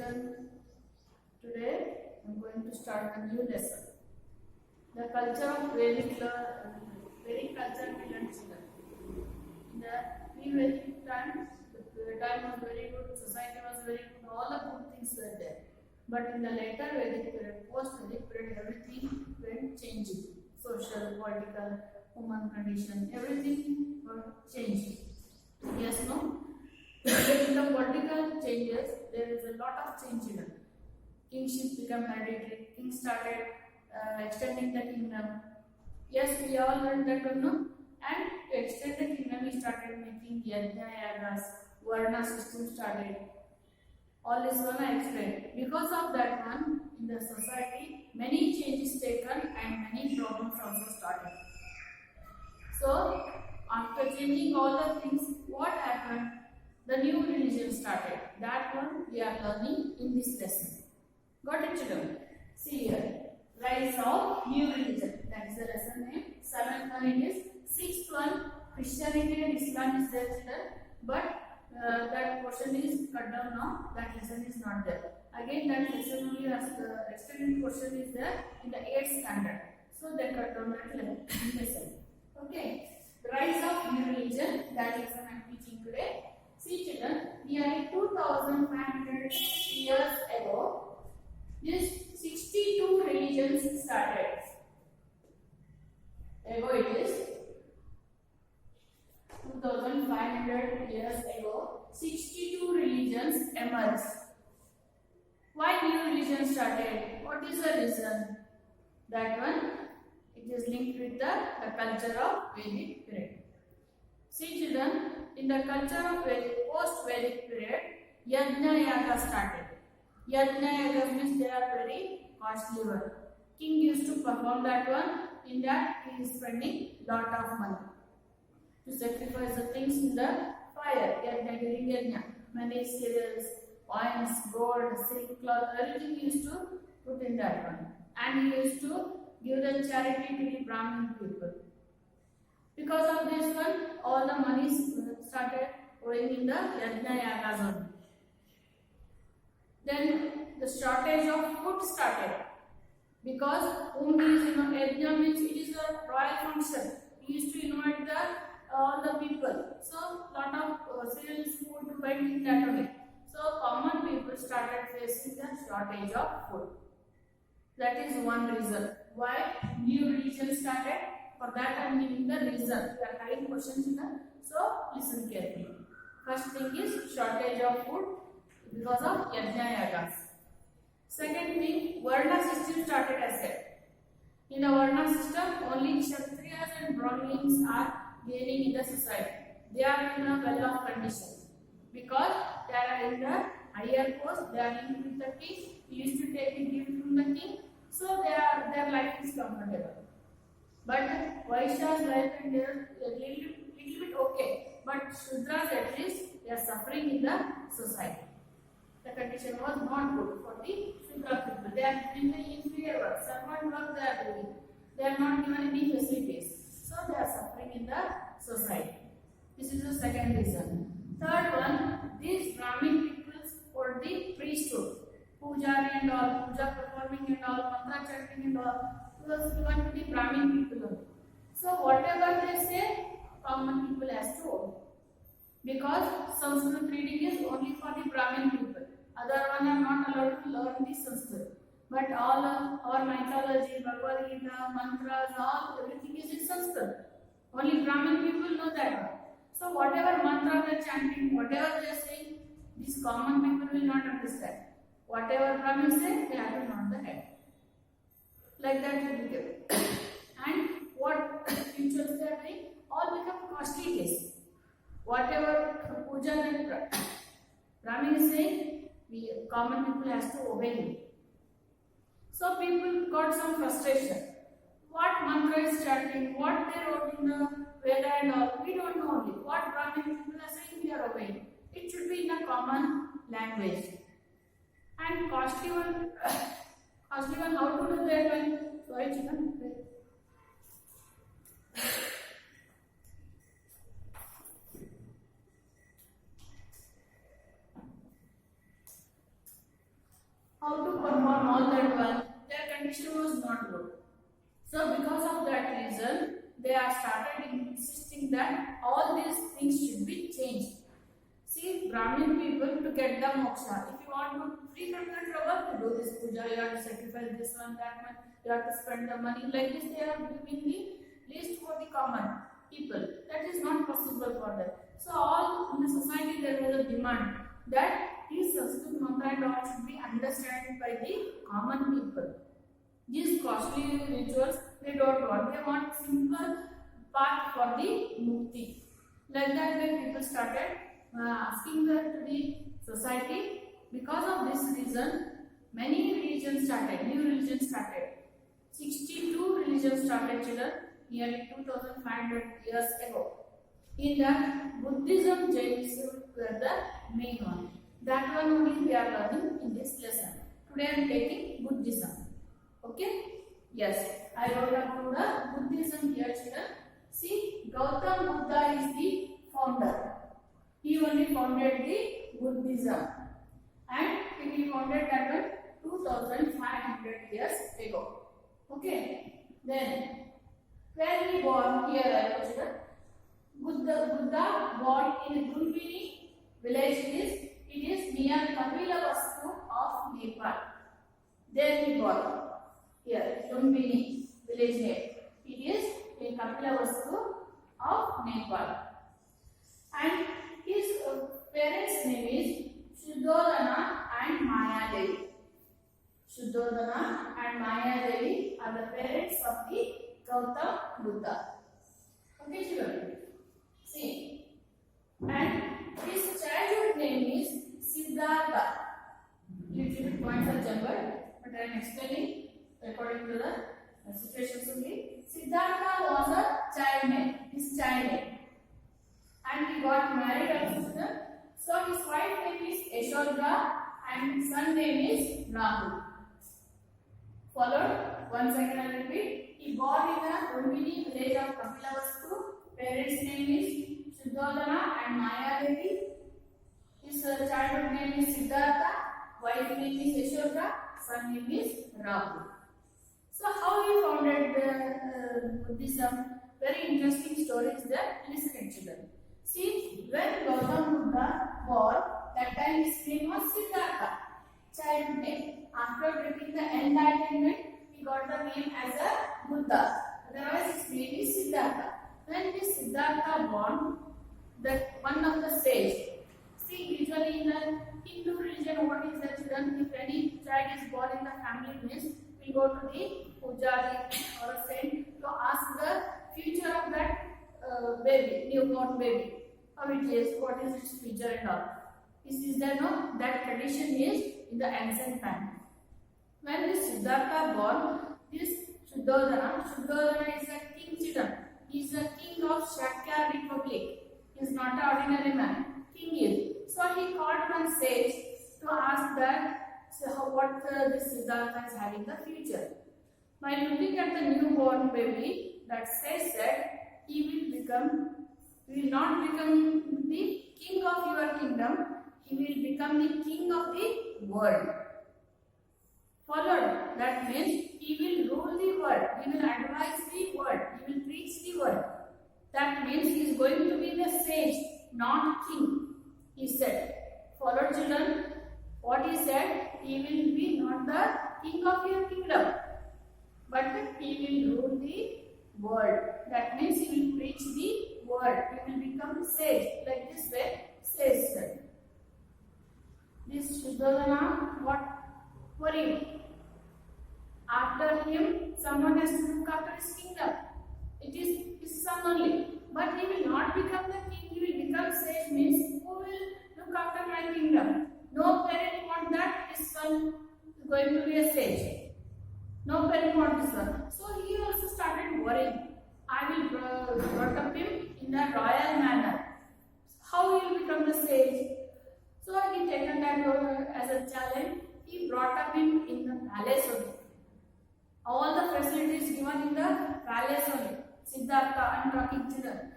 children, today I am going to start a new lesson. The culture of Vedic culture we learn children. In the pre-Vedic times, the time was very good, society was very good, all the good things were there. But in the later Vedic period, post-Vedic period, everything went changing. Social, political, human condition, everything was changing. Yes, no? In the political changes, there is a lot of change in it. Kingship became hereditary. King started extending the kingdom. Yes, we all learned that one, no? And to extend the kingdom, he started making yajna yagas, varna system started. All this one I explained. Because of that one, in the society, many changes taken and many problems also started. So, after changing all the things, what happened? The new religion started. That one we are learning in this lesson. Got it, children? See here. Rise of new religion. That is the lesson name. 7th one it is. 6th one, Christianity and Islam is there, children. But that portion is cut down now. That lesson is not there. Again, that lesson only has the extended portion is there in the 8th standard. So they cut down that lesson. Okay. Rise of new religion. That lesson I am teaching today. See children, nearly 2500 years ago, these 62 religions started. Ago it is 2500 years ago, 62 religions emerged. Why new religion started? What is the reason? That one, it is linked with the culture of Vedic period. See children, in the culture of post-Vedic period, yajna yaga started. Yajna yagas means they are very costly one. King used to perform that one. In that, he is spending lot of money to sacrifice the things in the fire. Yajna during yajna, many cereals, coins, gold, silk cloth, everything he used to put in that one. And he used to give the charity to the Brahmin people. Because of this one, all the money started going in the yajna yagas only. Then the shortage of food started. Because whom he is, yajna means it is a royal function. He used to invite all the people. So lot of cereals, food went in that way. So common people started facing the shortage of food. That is one reason why new religion started. For that I am giving the reason. We are having questions in the, so listen carefully. First thing is shortage of food because of yajna yagas. Second thing, varna system started as said. In the varna system, only Kshatriyas and Brahmins are gaining in the society. They are in a well-off condition because they are in the higher post. They are linked with the king. He used to take the gift from the king, so their life is comfortable. But Vaishyas life and they are a little bit okay. But Shudras at least they are suffering in the society. The condition was not good for the Shudra people. They are doing the inferior work, servant work they are doing. They are not given any facilities. So they are suffering in the society. This is the second reason. Third one, these Brahmin people for the priesthood. Pujari and all, puja performing and all, mantra chanting and all. Was given to the Brahmin people only. So whatever they say, common people has to obey. Because Sanskrit reading is only for the Brahmin people. Other one are not allowed to learn the Sanskrit. But all our mythology, Bhagavad Gita, mantras, all everything is in Sanskrit. Only Brahmin people know that one. So whatever mantra they are chanting, whatever they are saying, these common people will not understand. Whatever Brahmin say, they have to nod the head. Like that will become. And what rituals they are doing, all become costly things. Whatever puja that Brahmin is saying, we common people has to obey him. So people got some frustration. What mantra is chanting, what they wrote in the Veda and all, we don't know only. What Brahmin people are saying, we are obeying. It should be in a common language. And costly one, how to do that one? Sorry, children. So because of that reason, they are started insisting that all these things should be changed. See, Brahmin people to get the moksha. If you want to free from your trouble, you do this puja, you have to sacrifice this one, that one, you have to spend the money. Like this, they are giving the list for the common people. That is not possible for them. So all in the society there was a demand that these Sanskrit mantra and all should be understood by the common people. These costly rituals they don't want. They want simple path for the mukti. Like that, when people started asking that to the society, because of this reason, many religions started. New religions started. 62 religions started, children, nearly 2,500 years ago. In that, Buddhism, Jainism were the main one. That one only we are learning in this lesson. Today I am taking Buddhism. Okay? Yes, I wrote down the Buddhism here, children. See, Gautam Buddha is the founder. He only founded the Buddhism. And he founded that one 2,500 years ago. Okay? Then, where he born here, I wrote children. Buddha born in Lumbini village it is near Kapilavastu of Nepal. There he born. Here, Lumbini village name. It is in Kapilavastu of Nepal. And his parents' name is Shuddhodana and Maya Devi. Shuddhodana and Maya Devi are the parents of the Gautam Buddha. Okay, children. See, and his childhood name is Siddhartha. Little bit points are jumbled, but I am explaining according to the situations only. Siddhartha was a child name, his child name, and he got married also. So his wife name is Yashoda and son name is Rahul. Followed, once again I repeat. He born in the Lumbini village of Kapilavastu. Parents name is Shuddhodana and Maya Devi. His childhood name is Siddhartha. Wife name is Yashoda. Son name is Rahul. So how he founded Buddhism? Very interesting story is there. Listen, children. See, when Gautam Buddha born, that time his name was Siddhartha. Child name. After getting the enlightenment, he got the name as a Buddha. Otherwise, his name is Siddhartha. When this Siddhartha born, that one of the sage. See, usually in the Hindu religion, what is the children? If any child is born in the family means, we go to the pujari or a saint to ask the future of that baby, newborn baby. How it is, what is its future and all. Is there no? That tradition is in the ancient time. When this Siddhartha born, this Shuddhodana is a king children. He is the king of Shakya Republic. He is not an ordinary man. King is. So he called one sage to ask that what this Siddhartha is having the future. By looking at the newborn baby, that sage said he will not become the king of your kingdom. He will become the king of the world. Followed, that means he will rule the world. He will advise the world. He will preach the world. That means he is going to be the sage, not king. He said. Followed, children. What he said, he will be not the king of your kingdom, but he will rule the world. That means he will preach the world. He will become sage. Like this way, sage said. This Shuddhodana, what for him? After him, someone has to look after his kingdom. It is his son only. But he will not become the king, he will become sage, means who will look after my kingdom? No parent wants that his son is going to be a sage. No parent wants this one. So he also started worrying. I will brought up him in a royal manner. How he will become the sage? So he taken that as a challenge. He brought up him in the palace only. All the facilities given in the palace only. Siddhartha, I am talking children.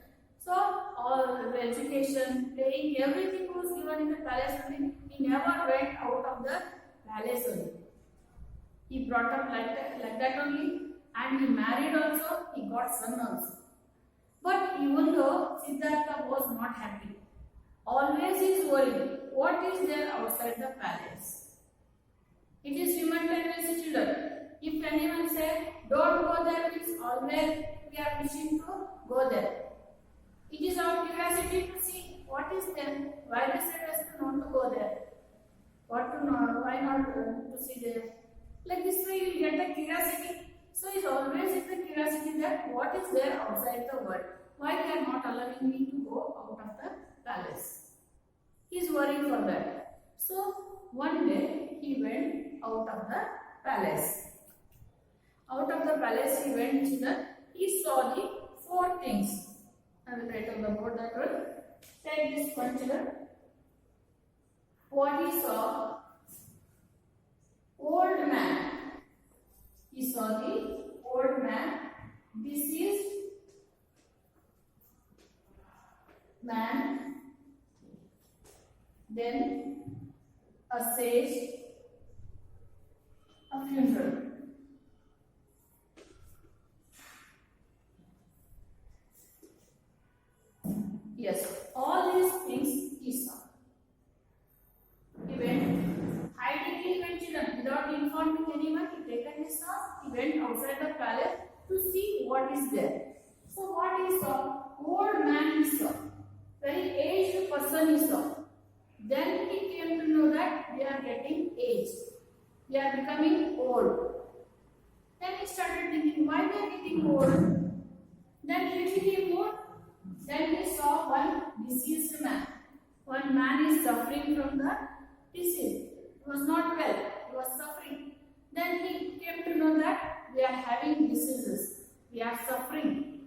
So all the education, playing, everything was given in the palace only. He never went out of the palace only. He brought up like that only. and he married also, he got son also. But even though Siddhartha was not happy, always he is worried, what is there outside the palace? It is human tendency, children. If anyone say, don't go there, means always we are wishing to go there. It is our curiosity to see what is there. Why they said us to not to go there? What to know? Why not to see there? Like this way you get the curiosity. So it's always in the curiosity that what is there outside the world. Why they are not allowing me to go out of the palace? He is worrying for that. So one day he went out of the palace. Out of the palace he went, children. He saw the four things. I will write on the board that one. Take this one, children. What he saw? Old man. He saw the old man, deceased man, then a sage, a funeral. Yes, all these things he saw. He went, hiding he went, children, without informing anyone. He taken his horse, he went outside the palace to see what is there. So what he saw? Old man he saw. Very aged person he saw. Then he came to know that we are getting aged. We are becoming old. Then he started thinking, why we are getting old? Then little he moved. Then he saw one deceased man. One man is suffering from the disease. He was not well. He was suffering. Then he came to know that we are having diseases. We are suffering.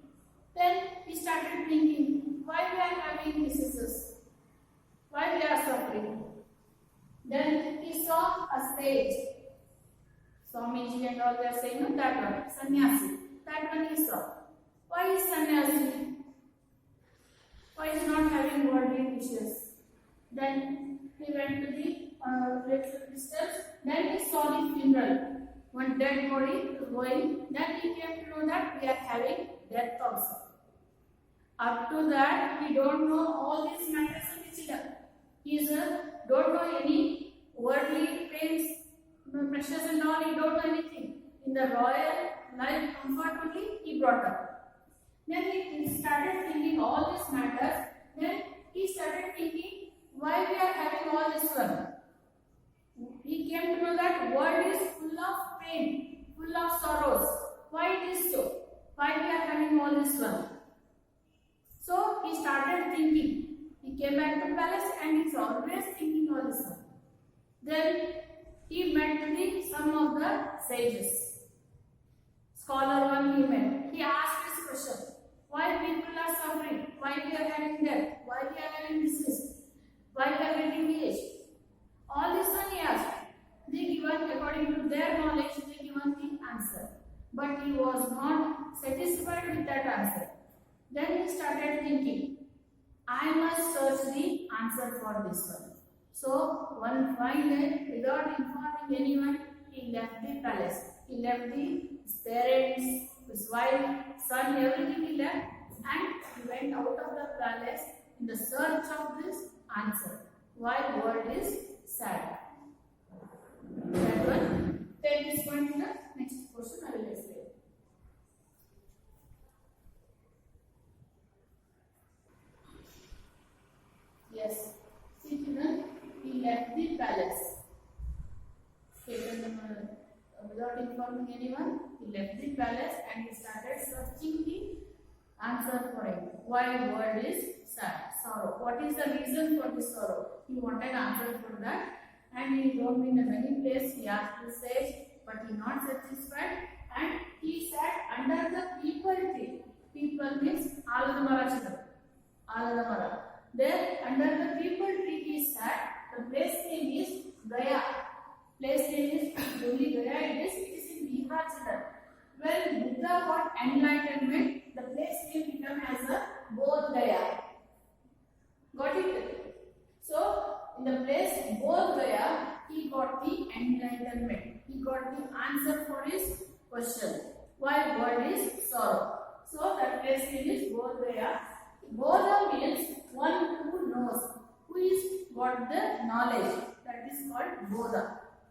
Then he started thinking, why we are having diseases? Why we are suffering? Then he saw a sage. Swamiji and all they are saying, no, that one, sannyasi. That one he saw. Why is sannyasi? Why is not having worldly wishes? Then he went to the little distance. Then he saw the funeral. One dead body going. Then he came to know that we are having death also. Up to that, he don't know all these matters of the children. He don't know any worldly pains, pressures and all. He don't know anything. In the royal life, comfort only he brought up. Then he started thinking all these matters. Then he started thinking why we are having all this one. He came to know that world is full of pain, full of sorrows. Why it is so? Why we are having all this one? So he started thinking. He came back to palace and he's always thinking all this one. Then he met some of the sages. Scholar one he met. He asked this question. Why people are suffering? Why we are having death? Why we are having disease? Why we are getting aged? All this one he asked. They given according to their knowledge, they given the answer. But he was not satisfied with that answer. Then he started thinking, I must search the answer for this one. So one fine day, without informing anyone, he left the palace. He left his parents, his wife, son, everything he left, and he went out of the palace in the search of this answer. Why world is sad? That one. Take this point here. Next question I will explain. Yes. See children, he left the palace. Without informing anyone, he left the palace and he started searching the answer for it. Why world is sad? Sorrow. What is the reason for this sorrow? He wanted answer for that, and he roamed in many places. He asked the sage, but he not satisfied, and he sat under the peepal tree. Peepal means Alada Mara children. Alada Mara. There under the peepal tree he sat. The place name is Gaya. Place name is only Gaya. It is in Bihar children. When Buddha got enlightenment, the place name became as a Bodh Gaya. Got it? So in the place Bodh Gaya, he got the enlightenment. He got the answer for his question. while world is sorrow. So that place name is Bodh Gaya. Bodha means one who knows, who is got the knowledge. That is called Bodha.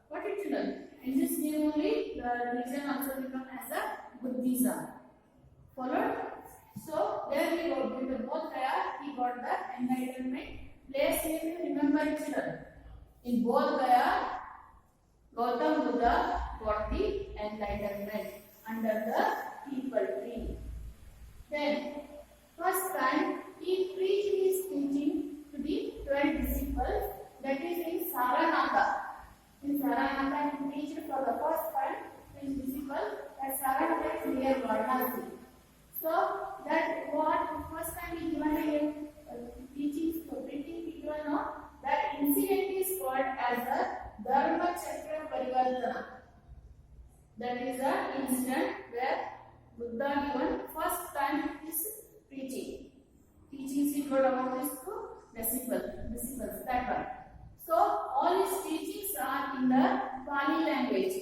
What it is? In this name only, the religion also become as a Buddhism. Followed? So there we go. With the Bodh Gaya, he got the enlightenment. Place name you remember children. In Bodh Gaya, Gautam Buddha got the enlightenment under the peepal tree. Then, first time he preached his teaching to the 12 disciples, that is in Saranaka. In Saranaka, he preached for the first time to his disciples at Saranaka is near Varanasi. So, that what first time he given a teaching to preaching people know that incident is called as the Dharma Chakra Parivartana. That is the incident where Buddha given first time his preaching. Teaching he got about this to disciples, that one. So all his teachings are in the Pali language.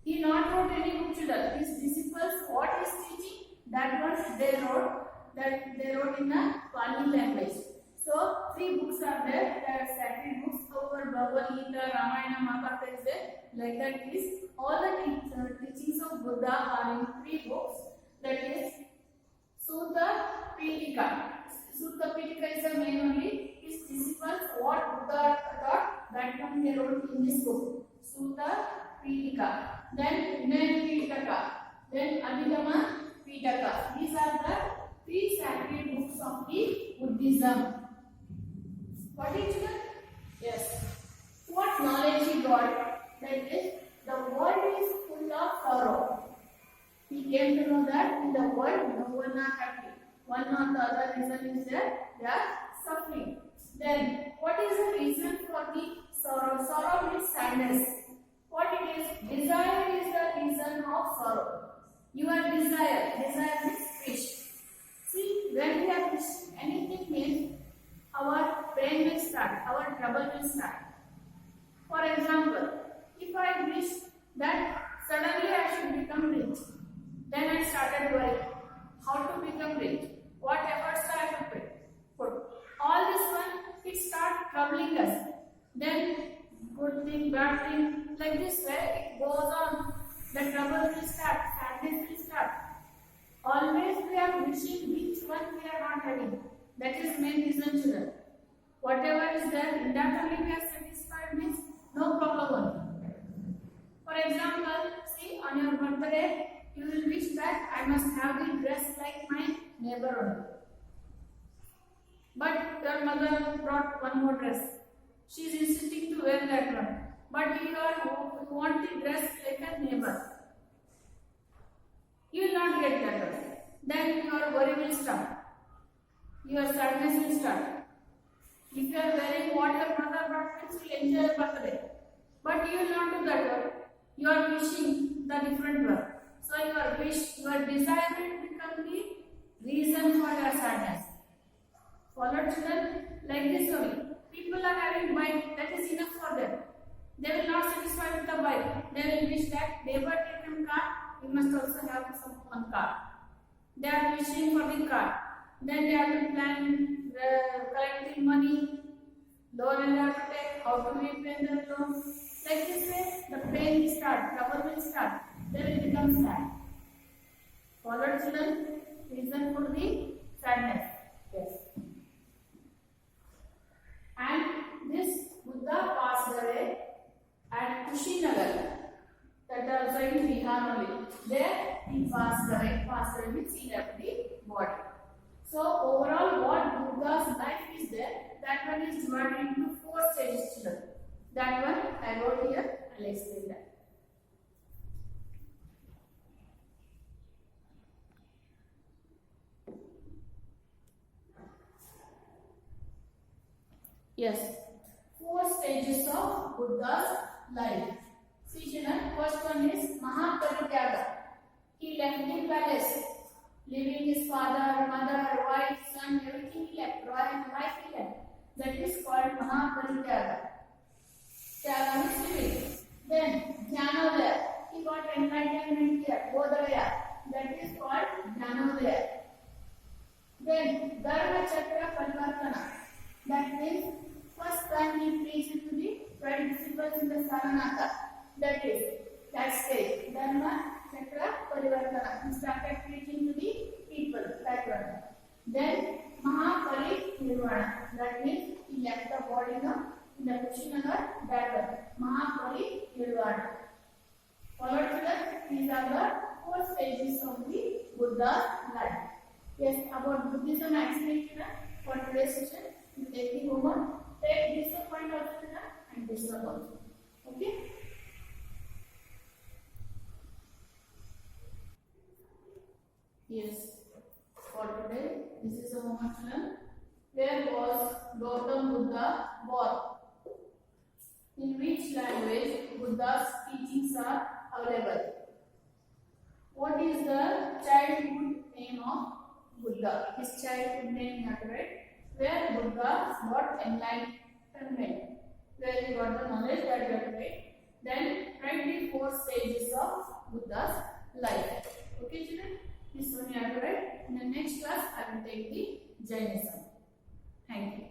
He not wrote any book children. His disciples what is teaching, that one they wrote in the Pali language. So 3 books are there, they are sacred books. However, Bhagavad Gita, Ramayana, Mahabharata is there. Like that is all the teachings of Buddha are in 3 books. That is Sutta Pitaka. Sutta Pitaka is the main only. His disciples what Buddha taught, that one they wrote in this book. Sutta Pitaka. Then Vinaya Pitaka. Then Abhidhamma Pitaka. These are the 3 sacred books of the Buddhism. What is it? Yes. What knowledge he got? That is, the world is full of sorrow. He came to know that in the world no one are happy. One or the other reason is that they are suffering. Then, what is the reason for the sorrow? Sorrow means sadness. What it is? Desire is the reason of sorrow. Your desire means wish. See, when we are wishing anything means our pain will start, our trouble will start. For example, if I wish that suddenly I should become rich, then I started worrying how to become rich, what efforts I have to put. All this one, it starts troubling us. Then good thing, bad thing, like this way it goes on. The trouble will start, sadness will start. Always we are wishing which one we are not having. That is main reason children. Whatever is there, in that only we are satisfied means no problem only. For example, see on your birthday, you will wish that I must have the dress like my neighbor only. But your mother brought one more dress. She is insisting to wear that one. But you want the dress like a neighbor. You will not get that dress. Then your worry will start. Your sadness will start. If you are wearing what your mother brought, you will enjoy your birthday. But you will not do that one. You are wishing the different one. So your wish, your desire will become the reason for your sadness. Follow children? Like this only. People are having bike, that is enough for them. They will not satisfy with the bike. They will wish that neighbor taken car, we must also have some one car. They are wishing for the car. Then they have to plan collecting money, loan they have to take, how to repay the loan. Like this way, the pain will start, trouble will start. They will become sad. Follow children? Reason for the sadness. Yes. And this Buddha passed away at Kushinagar, that also in Bihar only. There he passed away means he left the body. So overall what Buddha's life is there, that one is divided into 4 stages children. That one I wrote here, I will explain that. Yes, 4 stages of Buddha's life. See children, first one is Mahaparityaga. He left the palace, leaving his father, mother, wife, son, everything he left, royal life he left. That is called Mahaparityaga. Tyaga means living. Then Jnanodaya, he got enlightenment year, Bodhaya, that is called Jnanodaya. Then Dharma Chakra Parivartana, that means first time he preached to the 12 disciples in the Saranaka, that is that stage. Dharma Chakra Parivartana, he started preaching to the people, that one. Then Mahaparinirvana, that means he left the body in the Kushinagar, that one. Mahaparinirvana. Followed to that, these are the 4 stages of the Buddha's life. Yes, about Buddhism I explained for today's session. You take the homework, take this point also and this one also. Okay? Yes, for today, this is a homework to learn. Where was Gautam Buddha born? In which language Buddha's teachings are available? What is the childhood name of Buddha? His childhood name is right. Where Buddha got enlightenment? Where he got the knowledge that you have to write. Then write the 4 stages of Buddha's life. Okay, children? This one you have to write. In the next class, I will take the Jainism. Thank you.